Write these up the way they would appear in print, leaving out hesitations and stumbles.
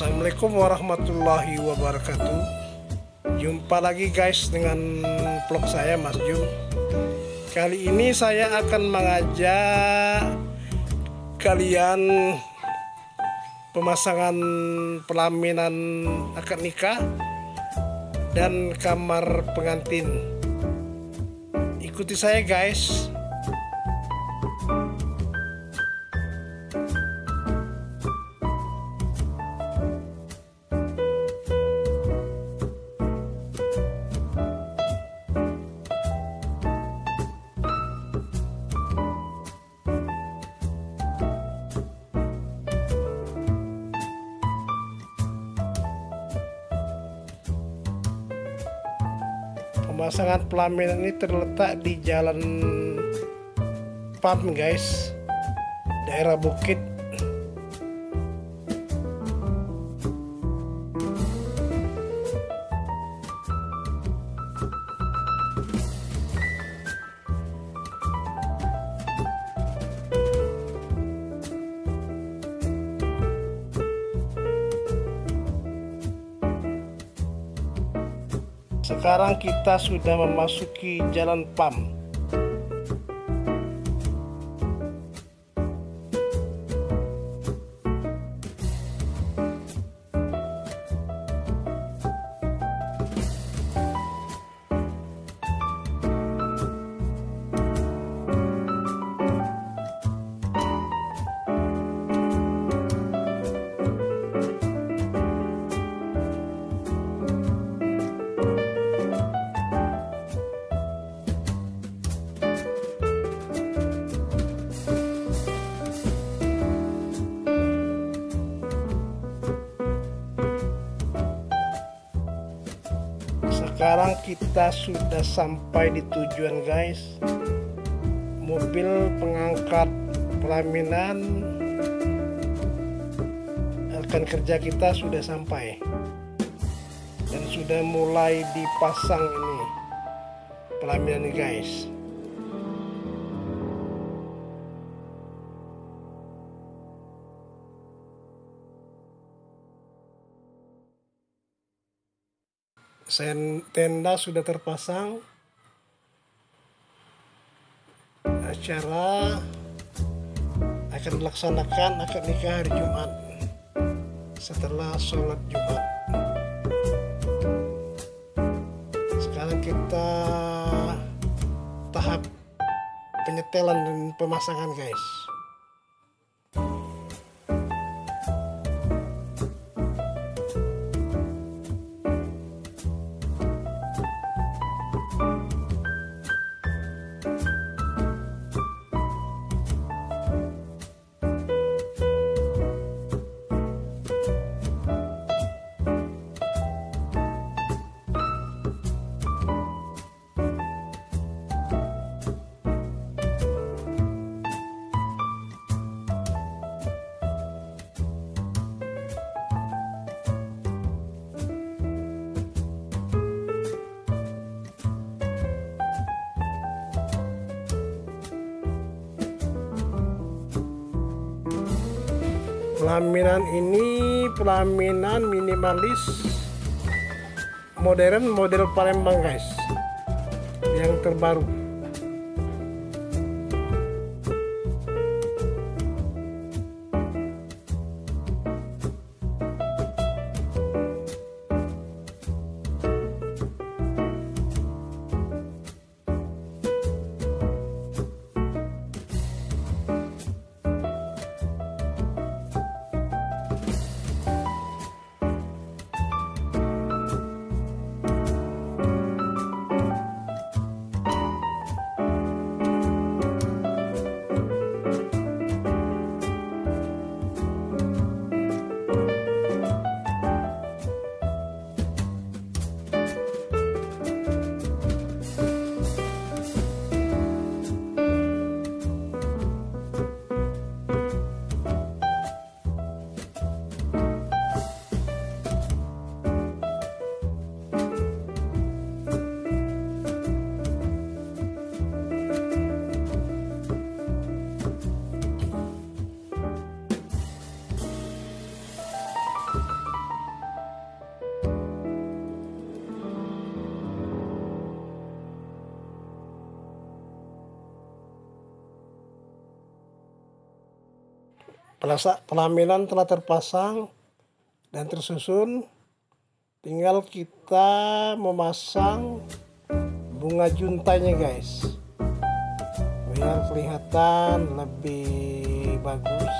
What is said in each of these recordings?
Assalamualaikum warahmatullahi wabarakatuh. Jumpa lagi guys dengan vlog saya Mas Jum. Kali ini saya akan mengajak kalian pemasangan pelaminan akad nikah dan kamar pengantin. Ikuti saya guys. Pemasangan pelaminan ini terletak di Jalan PAM guys, daerah Bukit. Sekarang kita sudah memasuki Jalan PAM. Sekarang kita sudah sampai di tujuan guys. Mobil pengangkat pelaminan rekan kerja kita sudah sampai dan sudah mulai dipasang ini pelaminan ini guys. Tenda sudah terpasang. Acara akan dilaksanakan akad nikah hari Jumat setelah sholat Jumat. Sekarang kita tahap penyetelan dan pemasangan guys. Pelaminan ini pelaminan minimalis modern, model Palembang guys, yang terbaru. pelaminan telah terpasang dan tersusun. Tinggal kita memasang bunga juntanya guys, biar kelihatan lebih bagus.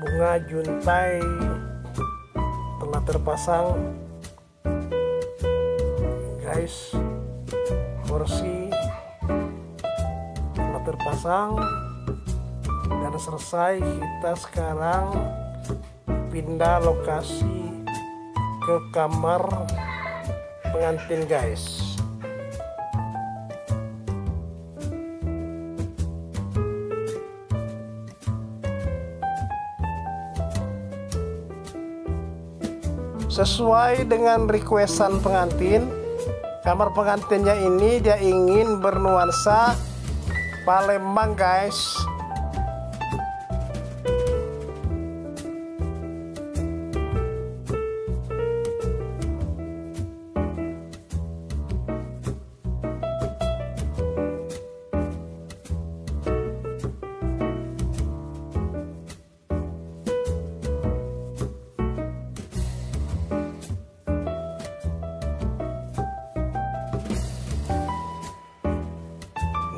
Bunga juntai telah terpasang guys, kursi telah terpasang dan selesai. Kita sekarang pindah lokasi ke kamar pengantin guys. Sesuai dengan requestan pengantin, kamar pengantinnya ini dia ingin bernuansa Palembang guys.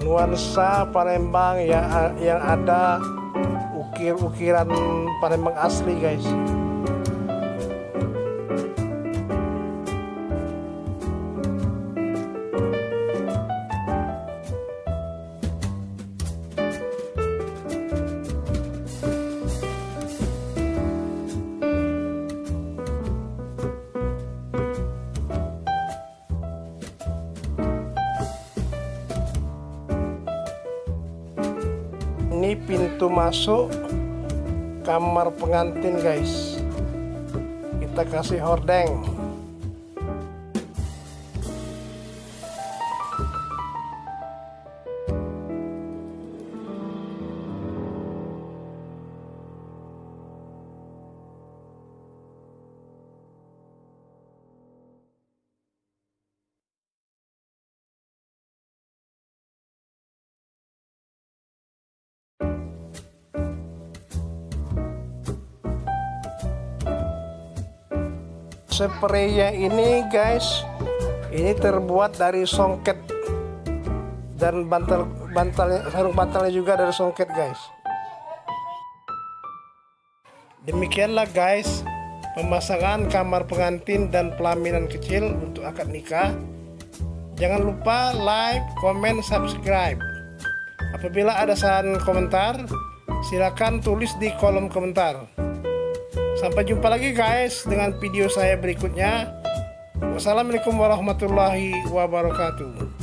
Nuansa Palembang yang ada ukir-ukiran Palembang asli guys. Ini pintu masuk kamar pengantin guys. Kita kasih hordeng. Spraynya ini guys, ini terbuat dari songket dan sarung bantalnya juga dari songket guys. Demikianlah guys pemasangan kamar pengantin dan pelaminan kecil untuk akad nikah. Jangan lupa like, comment, subscribe. Apabila ada saran komentar, silakan tulis di kolom komentar. Sampai jumpa lagi guys dengan video saya berikutnya. Wassalamualaikum warahmatullahi wabarakatuh.